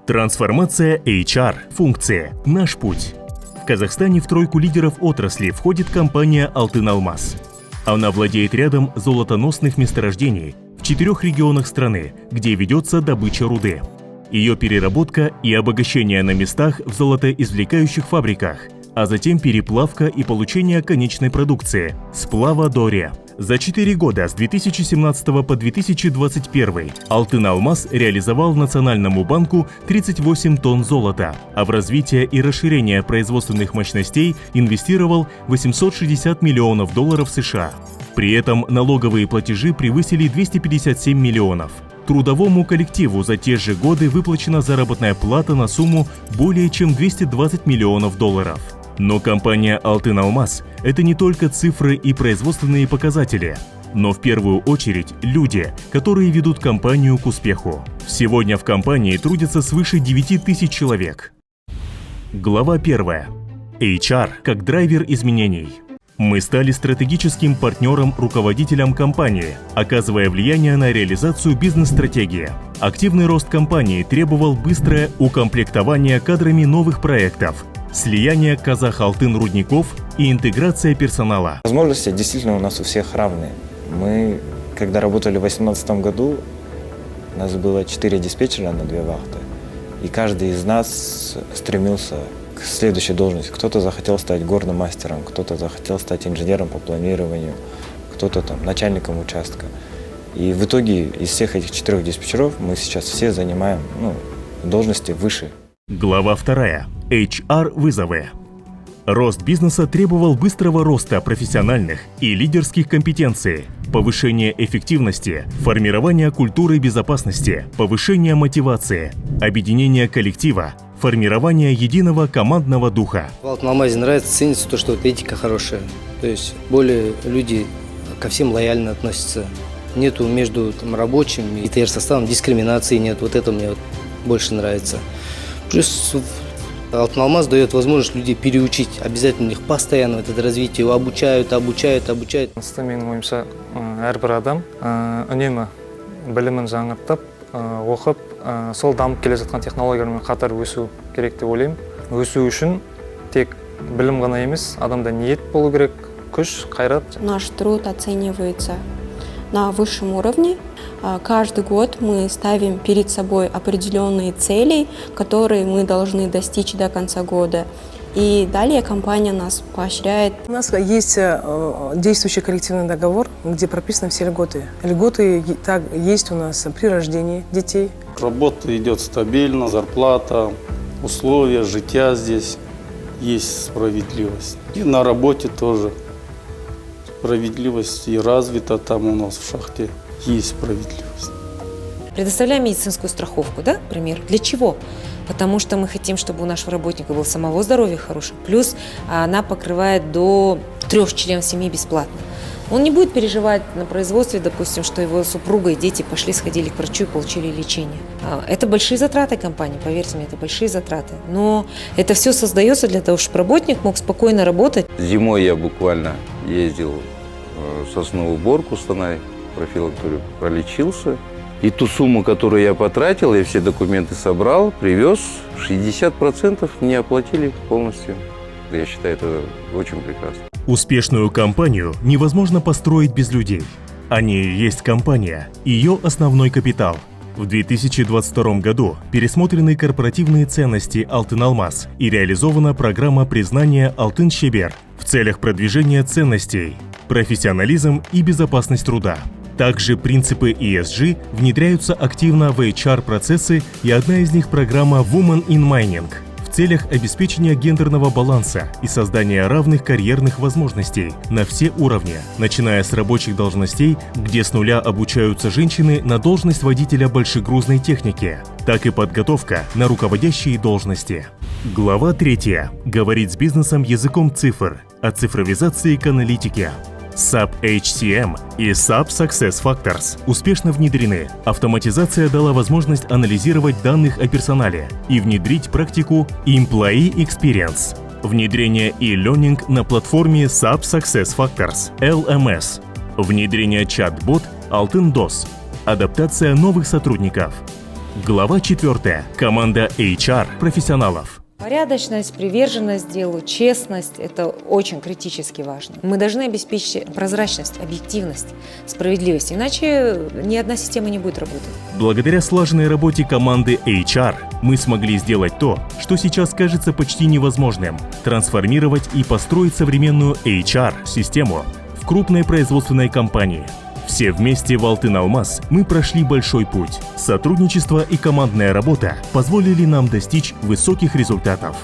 Трансформация HR. Функции. Наш путь. В Казахстане в тройку лидеров отрасли входит компания «Алтын Алмаз». Она владеет рядом золотоносных месторождений в 4 регионах страны, где ведется добыча руды. Ее переработка и обогащение на местах в золотоизвлекающих фабриках, а затем переплавка и получение конечной продукции – сплава до ре. За 4 года с 2017 по 2021 «Алтын Алмаз» реализовал Национальному банку 38 тонн золота, а в развитие и расширение производственных мощностей инвестировал $860 миллионов США. При этом налоговые платежи превысили 257 миллионов. Трудовому коллективу за те же годы выплачена заработная плата на сумму более чем $220 миллионов. Но компания «Алтын Алмаз» — это не только цифры и производственные показатели, но в первую очередь люди, которые ведут компанию к успеху. Сегодня в компании трудятся свыше 9000 человек. Глава 1. HR как драйвер изменений. Мы стали стратегическим партнером-руководителем компании, оказывая влияние на реализацию бизнес-стратегии. Активный рост компании требовал быстрое укомплектование кадрами новых проектов, слияние Казахалтын рудников и интеграция персонала. Возможности действительно у нас у всех равные. Мы, когда работали в 2018 году, у нас было 4 диспетчера на 2 вахты. И каждый из нас стремился к следующей должности. Кто-то захотел стать горным мастером, кто-то захотел стать инженером по планированию, кто-то там начальником участка. И в итоге из всех этих 4 диспетчеров мы сейчас все занимаем должности выше. Глава 2. HR-вызовы. Рост бизнеса требовал быстрого роста профессиональных и лидерских компетенций, повышения эффективности, формирования культуры безопасности, повышения мотивации, объединения коллектива, формирования единого командного духа. В «Алтын Алмазе» нравится, ценится то, что вот этика хорошая. То есть более люди ко всем лояльно относятся. Нету между рабочим и ТР-составом дискриминации нет. Вот это мне больше нравится. Плюс «Алтын Алмаз» дает возможность людей переучить. Обязательно их постоянно это развитие обучают. Менің ойымша, әрбір адам үнемі білімін жаңартып, оқып, сол дамып келе жатқан технологиялармен қатар өсу керек деп ойлаймын. Өсу үшін тек білім ғана емес, адамда ниет болу керек, күш, қайрат. Наш труд оценивается на высшем уровне. Каждый год мы ставим перед собой определенные цели, которые мы должны достичь до конца года. И далее компания нас поощряет. У нас есть действующий коллективный договор, где прописаны все льготы. Льготы есть у нас при рождении детей. Работа идет стабильно, зарплата, условия, жития здесь, есть справедливость. И на работе тоже справедливость и развита там у нас в шахте. Есть справедливость. Предоставляем медицинскую страховку, да, например. Для чего? Потому что мы хотим, чтобы у нашего работника было самого здоровье хорошее. Плюс она покрывает до 3 членов семьи бесплатно. Он не будет переживать на производстве, допустим, что его супруга и дети сходили к врачу и получили лечение. Это большие затраты компании, поверьте мне, это большие затраты. Но это все создается для того, чтобы работник мог спокойно работать. Зимой я буквально ездил в сосновую-борку, Станай, профилакторию, пролечился. И ту сумму, которую я потратил, я все документы собрал, привез, 60% мне оплатили полностью. Я считаю, это очень прекрасно. Успешную компанию невозможно построить без людей. Они и есть компания, ее основной капитал. В 2022 году пересмотрены корпоративные ценности «Алтын Алмаз» и реализована программа признания «Алтын Шебер» в целях продвижения ценностей, профессионализм и безопасность труда. Также принципы ESG внедряются активно в HR-процессы, и одна из них – программа Women in Mining в целях обеспечения гендерного баланса и создания равных карьерных возможностей на все уровни, начиная с рабочих должностей, где с нуля обучаются женщины на должность водителя большегрузной техники, так и подготовка на руководящие должности. Глава 3. Говорит с бизнесом языком цифр о цифровизации к аналитике. SAP HCM и SAP SuccessFactors успешно внедрены. Автоматизация дала возможность анализировать данных о персонале и внедрить практику Employee Experience. Внедрение e-learning на платформе SAP SuccessFactors LMS. Внедрение чат-бот Алтын Дос. Адаптация новых сотрудников. Глава 4. Команда HR профессионалов. Порядочность, приверженность делу, честность – это очень критически важно. Мы должны обеспечить прозрачность, объективность, справедливость, иначе ни одна система не будет работать. Благодаря слаженной работе команды HR мы смогли сделать то, что сейчас кажется почти невозможным – трансформировать и построить современную HR-систему в крупной производственной компании. Все вместе в Алтын-Алмаз мы прошли большой путь. Сотрудничество и командная работа позволили нам достичь высоких результатов.